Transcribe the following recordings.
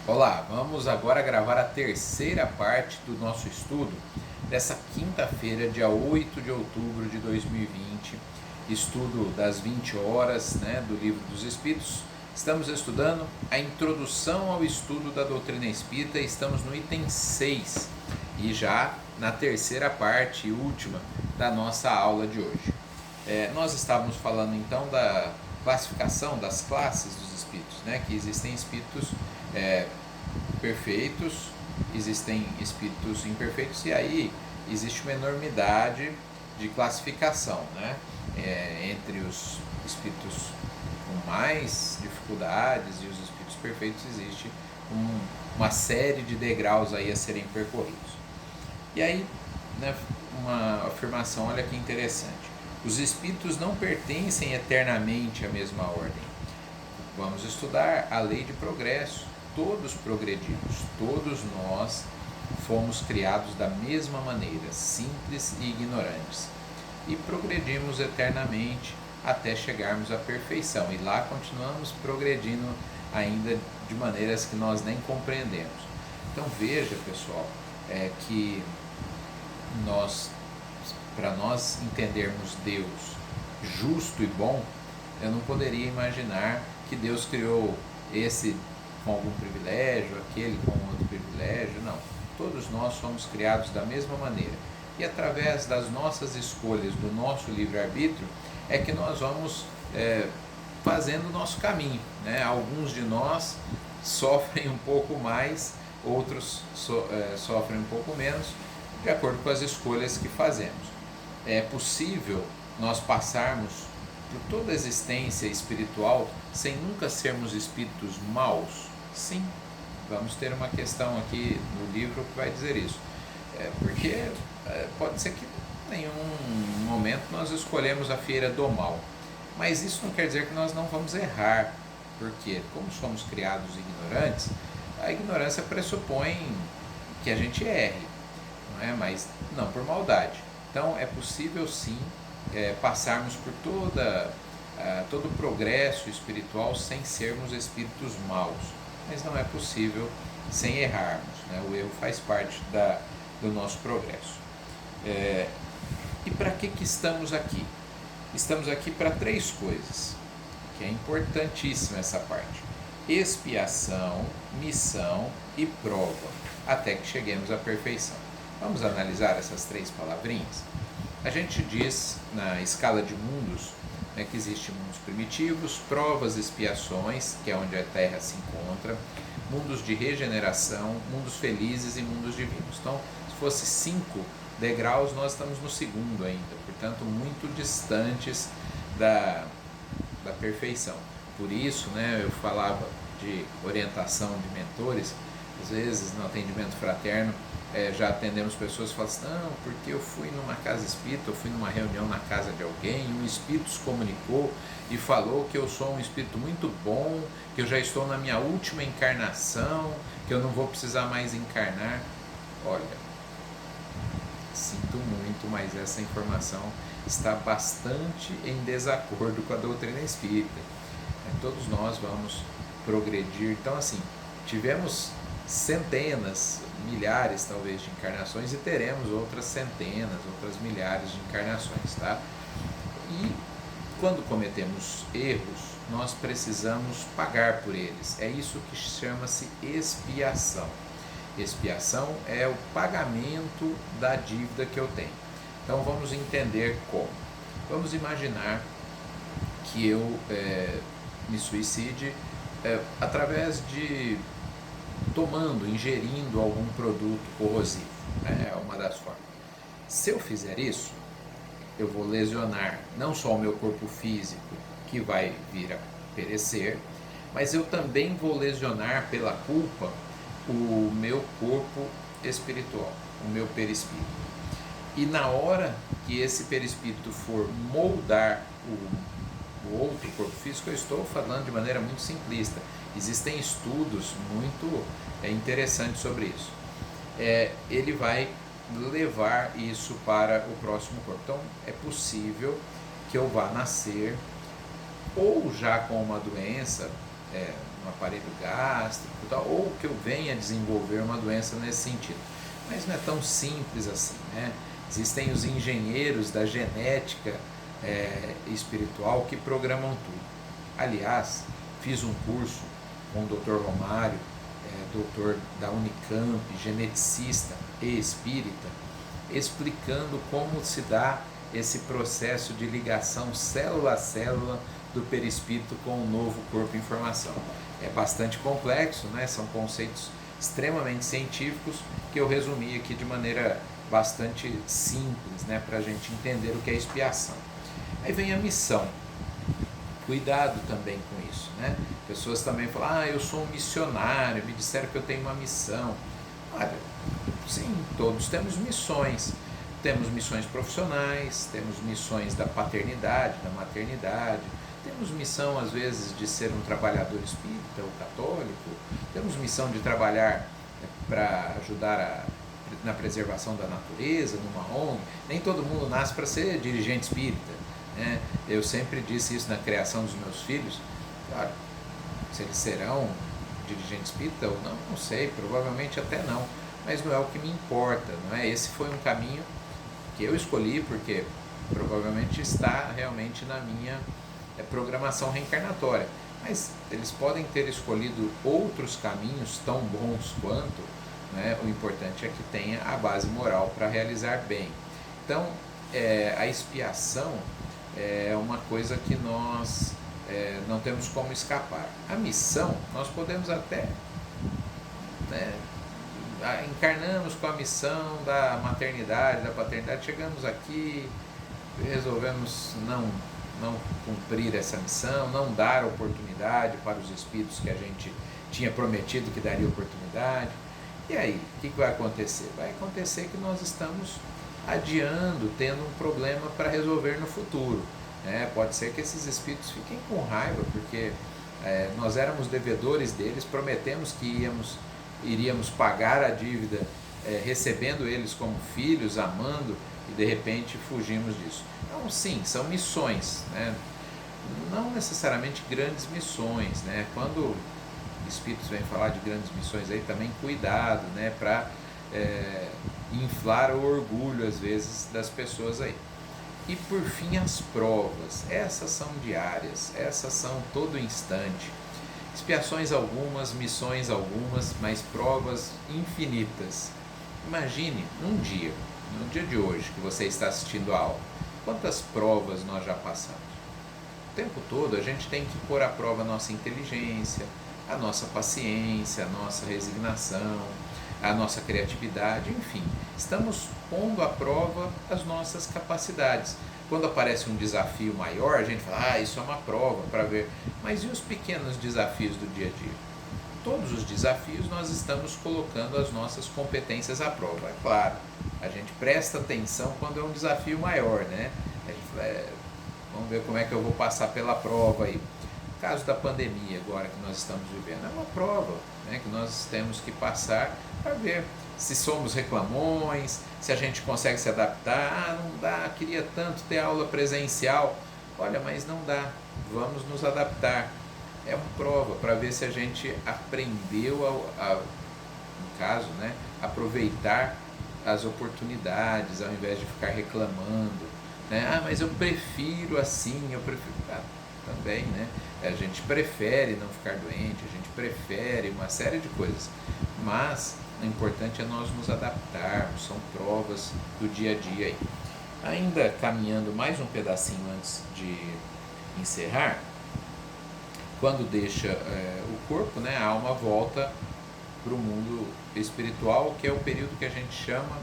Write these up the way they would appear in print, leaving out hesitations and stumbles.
Olá, vamos agora gravar a terceira parte do nosso estudo dessa quinta-feira, dia 8 de outubro de 2020, estudo das 20 horas, do Livro dos Espíritos. Estamos estudando a introdução ao estudo da doutrina espírita, estamos no item 6 e já na terceira parte e última da nossa aula de hoje. Nós estávamos falando então da classificação das classes dos espíritos, que existem espíritos perfeitos, existem espíritos imperfeitos, e aí existe uma enormidade de classificação, entre os espíritos com mais dificuldades e os espíritos perfeitos existe uma série de degraus aí a serem percorridos. E aí, uma afirmação, olha que interessante: os espíritos não pertencem eternamente à mesma ordem. Vamos estudar a lei de progresso. Todos progredimos, todos nós fomos criados da mesma maneira, simples e ignorantes, e progredimos eternamente até chegarmos à perfeição, e lá continuamos progredindo ainda de maneiras que nós nem compreendemos. Então veja, pessoal, que para nós entendermos Deus justo e bom, eu não poderia imaginar que Deus criou esse com algum privilégio, aquele com outro privilégio, não. Todos nós somos criados da mesma maneira. E através das nossas escolhas, do nosso livre-arbítrio, é que nós vamos fazendo o nosso caminho. Alguns de nós sofrem um pouco mais, outros sofrem um pouco menos, de acordo com as escolhas que fazemos. É possível nós passarmos por toda a existência espiritual sem nunca sermos espíritos maus? Sim, vamos ter uma questão aqui no livro que vai dizer isso. Porque pode ser que em nenhum momento nós escolhemos a fieira do mal, mas isso não quer dizer que nós não vamos errar, porque como somos criados ignorantes, a ignorância pressupõe que a gente erre, não é? Mas não por maldade. Então é possível sim passarmos por todo o progresso espiritual sem sermos espíritos maus, mas não é possível sem errarmos, O erro faz parte do nosso progresso. E para que estamos aqui? Estamos aqui para três coisas, que é importantíssima essa parte: expiação, missão e prova, até que cheguemos à perfeição. Vamos analisar essas três palavrinhas? A gente diz na escala de mundos, que existem mundos primitivos, provas, expiações, que é onde a Terra se encontra, mundos de regeneração, mundos felizes e mundos divinos. Então, se fosse 5 degraus, nós estamos no segundo ainda, portanto, muito distantes da perfeição. Por isso, eu falava de orientação de mentores. Às vezes, no atendimento fraterno, já atendemos pessoas que falam assim: não, porque eu fui numa casa espírita, eu fui numa reunião na casa de alguém, e um espírito se comunicou e falou que eu sou um espírito muito bom, que eu já estou na minha última encarnação, que eu não vou precisar mais encarnar. Olha, sinto muito, mas essa informação está bastante em desacordo com a doutrina espírita. Todos nós vamos progredir. Então, assim, tivemos centenas, milhares talvez de encarnações, e teremos outras centenas, outras milhares de encarnações, E quando cometemos erros, nós precisamos pagar por eles. É isso que chama-se expiação. Expiação é o pagamento da dívida que eu tenho. Então vamos entender como. Vamos imaginar que eu me suicide através de ingerindo algum produto corrosivo, é uma das formas. Se eu fizer isso, eu vou lesionar não só o meu corpo físico, que vai vir a perecer, mas eu também vou lesionar pela culpa o meu corpo espiritual, o meu perispírito. E na hora que esse perispírito for moldar o outro corpo físico, eu estou falando de maneira muito simplista. Existem estudos muito interessantes sobre isso. Ele vai levar isso para o próximo corpo. Então, é possível que eu vá nascer ou já com uma doença no aparelho gástrico, tal, ou que eu venha desenvolver uma doença nesse sentido. Mas não é tão simples assim, né? Existem os engenheiros da genética espiritual que programam tudo. Aliás, fiz um curso com o Dr. Romário, doutor da Unicamp, geneticista e espírita, explicando como se dá esse processo de ligação célula a célula do perispírito com o novo corpo em formação. É bastante complexo, né? São conceitos extremamente científicos que eu resumi aqui de maneira bastante simples, né? Para a gente entender o que é expiação. Aí vem a missão. Cuidado também com isso, né? Pessoas também falam, eu sou um missionário, me disseram que eu tenho uma missão. Olha, sim, todos temos missões. Temos missões profissionais, temos missões da paternidade, da maternidade, temos missão às vezes de ser um trabalhador espírita ou católico, temos missão de trabalhar para ajudar na preservação da natureza, numa ONG. Nem todo mundo nasce para ser dirigente espírita, né? Eu sempre disse isso na criação dos meus filhos. Claro, se eles serão dirigentes espírita ou não, não sei, provavelmente até não, mas não é o que me importa, não é? Esse foi um caminho que eu escolhi porque provavelmente está realmente na minha programação reencarnatória, mas eles podem ter escolhido outros caminhos tão bons quanto, né? O importante é que tenha a base moral para realizar bem. Então, a expiação é uma coisa que nós não temos como escapar. A missão, nós podemos até, né, encarnamos com a missão da maternidade, da paternidade, chegamos aqui, resolvemos não cumprir essa missão, não dar oportunidade para os espíritos que a gente tinha prometido que daria oportunidade. E aí, o que vai acontecer? Vai acontecer que nós estamos adiando, tendo um problema para resolver no futuro, né? Pode ser que esses espíritos fiquem com raiva, porque nós éramos devedores deles, prometemos que iríamos pagar a dívida, recebendo eles como filhos, amando, e de repente fugimos disso. Então, sim, são missões, né? Não necessariamente grandes missões, né? Quando espíritos vêm falar de grandes missões aí, também cuidado, né? Para inflar o orgulho às vezes das pessoas aí. E por fim, as provas. Essas são diárias, essas são todo instante. Expiações algumas, missões algumas, mas provas infinitas. Imagine no dia de hoje que você está assistindo a aula, quantas provas nós já passamos. O tempo todo a gente tem que pôr à prova a nossa inteligência, a nossa paciência, a nossa resignação, a nossa criatividade, enfim, estamos pondo à prova as nossas capacidades. Quando aparece um desafio maior, a gente fala, isso é uma prova para ver. Mas e os pequenos desafios do dia a dia? Todos os desafios nós estamos colocando as nossas competências à prova. É claro, a gente presta atenção quando é um desafio maior, né? A gente fala, vamos ver como é que eu vou passar pela prova aí. No caso da pandemia agora que nós estamos vivendo, é uma prova, né, que nós temos que passar para ver se somos reclamões, se a gente consegue se adaptar. Não dá, queria tanto ter aula presencial. Olha, mas não dá, vamos nos adaptar. É uma prova para ver se a gente aprendeu, no caso, né, aproveitar as oportunidades ao invés de ficar reclamando, né? Mas eu prefiro assim, também, né? A gente prefere não ficar doente, a gente prefere uma série de coisas, mas o importante é nós nos adaptarmos, são provas do dia a dia aí. Ainda caminhando mais um pedacinho antes de encerrar, quando deixa o corpo, né, a alma volta para o mundo espiritual, que é o período que a gente chama,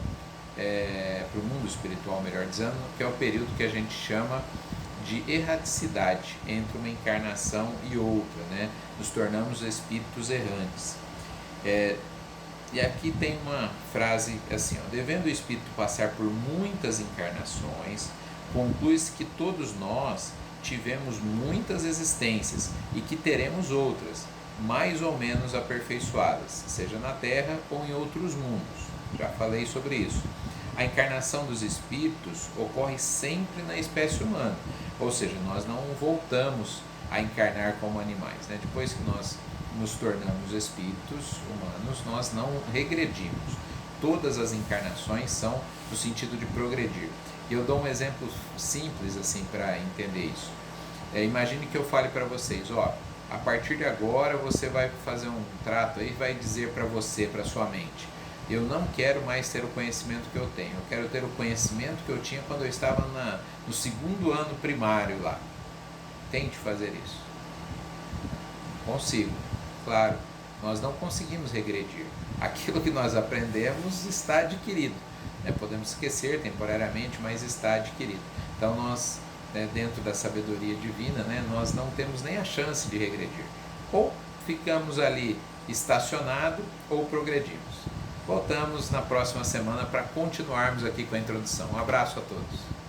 para o mundo espiritual, melhor dizendo, que é o período que a gente chama de erraticidade entre uma encarnação e outra, né? Nos tornamos espíritos errantes. E aqui tem uma frase assim, devendo o espírito passar por muitas encarnações, conclui-se que todos nós tivemos muitas existências e que teremos outras, mais ou menos aperfeiçoadas, seja na Terra ou em outros mundos. Já falei sobre isso. A encarnação dos espíritos ocorre sempre na espécie humana, ou seja, nós não voltamos a encarnar como animais, né? Depois que nós nos tornamos espíritos humanos, nós não regredimos. Todas as encarnações são no sentido de progredir. E eu dou um exemplo simples assim para entender isso. Imagine que eu fale para vocês, a partir de agora você vai fazer um trato aí, vai dizer para você, para sua mente, eu não quero mais ter o conhecimento que eu tenho, eu quero ter o conhecimento que eu tinha quando eu estava no segundo ano primário lá. Tente fazer isso. Consigo. Claro, nós não conseguimos regredir. Aquilo que nós aprendemos está adquirido. Podemos esquecer temporariamente, mas está adquirido. Então nós, dentro da sabedoria divina, nós não temos nem a chance de regredir. Ou ficamos ali estacionados ou progredimos. Voltamos na próxima semana para continuarmos aqui com a introdução. Um abraço a todos.